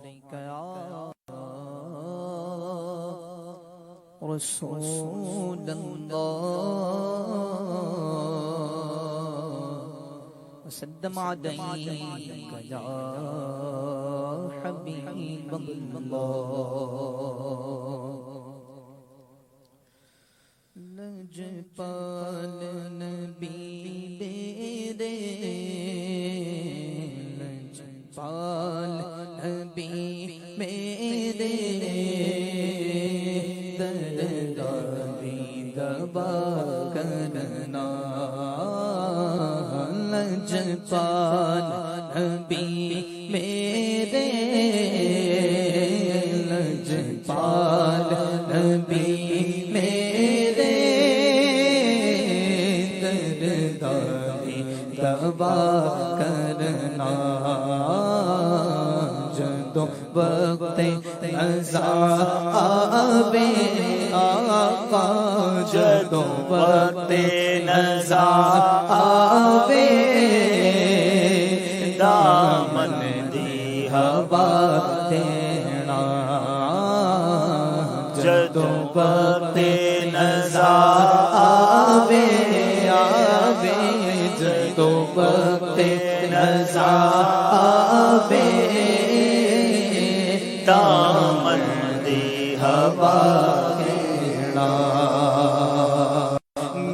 علیک یا رسول اللہ وسلم علیک یا حبیب اللہ لجپال نبی میرے لجپال نبی میرے درداری دبا کرنا لجپال نبی میرے لجپال نبی دبا کرنا جدو وقت نزا آوے آقا جدو وقت نزا آوے دامن دی ہوا دینا جدو وقت نزا آوے آوے جدو وقت نزا آوے دامن دی ہوا دینا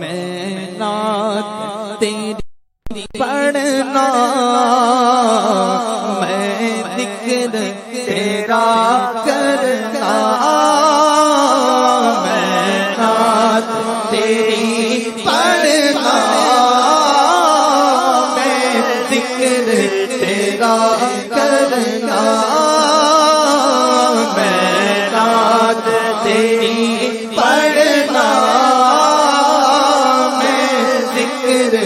میں نعت تیری پڑھنا میں ذکر تیرا کرنا میں نعت تیری پڑھنا تیرا کرنا میں نعت تیری پڑھنا میں ذکر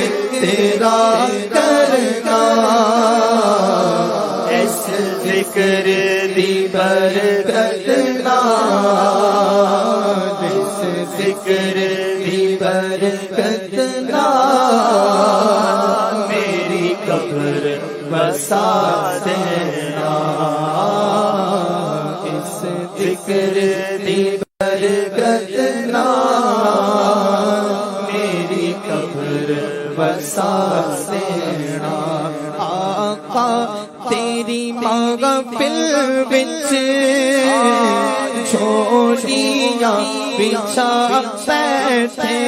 تیرا کرنا اس ذکر دی برکت نال اس ذکر دی برکت نال میری قبر بسا دینا اس ذکر دی برکت نال میری قبر بسا دینا آقا تیری محفل وچ چھوڑیاں بچھا بیٹھے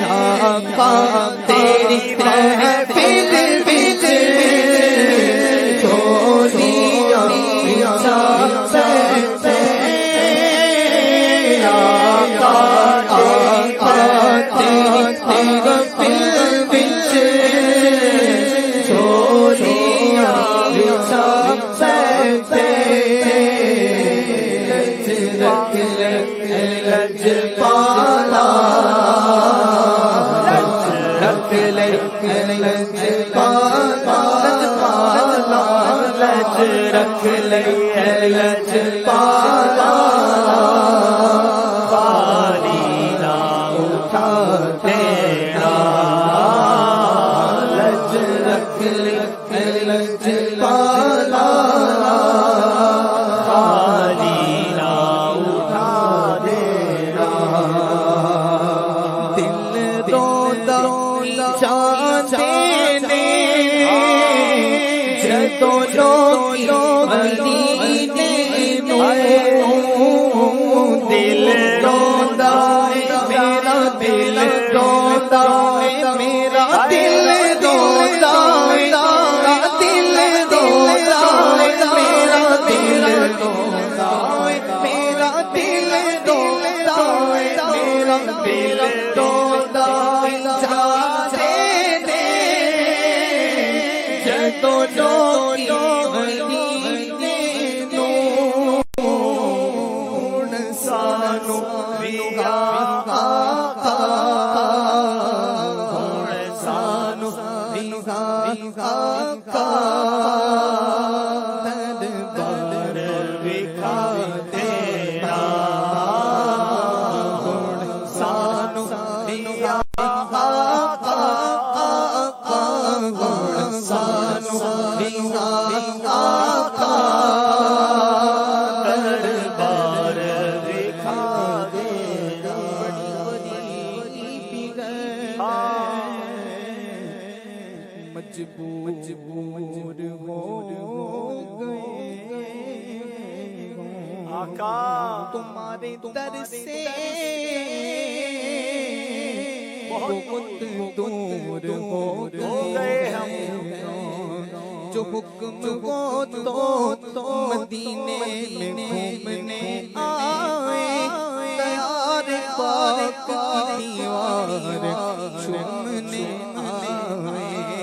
آقا تیری محفل وچ چھوڑیاں بچھا بیٹھے آقا آقا تیری محفل وچ چھوڑیاں بچھا بیٹھے لج پالا رکھ لج پالا لج رکھ لج پالا خالی نہ اٹھا دینا لج رکھ لج پالا تو لوگ مدینے نوں دل روندا میرا دل روندا میرا دل روندا میرا دل روندا میرا دل روندا میرا دل روندا میرا دل روندا تو سانو سانو تدبر وکھا دینا سانو آقا تمہارے در سے بہت دور ہو گئے ہم جو حکم ہو تو مدینے میں گھومنے آئے تیار پاک کی دیوار چومنے آئے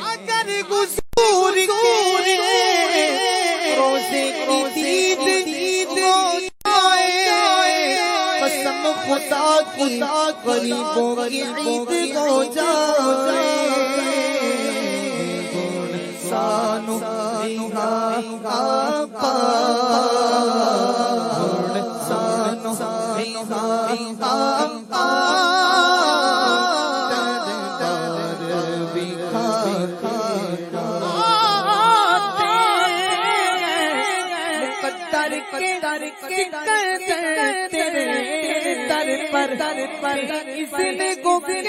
اگر گزور کے روزے کی دید ہو جائے قسم خدا کی غریبوں کی عید ہو جائے سانو آقا سانو آقا در بکھار مقدر کے تیرے در پر اس نے گوگے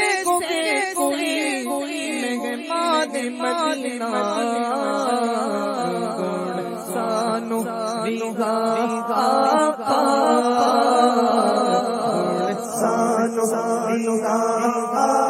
کوئی مہمان مدینہ سانو آقا سانو آقا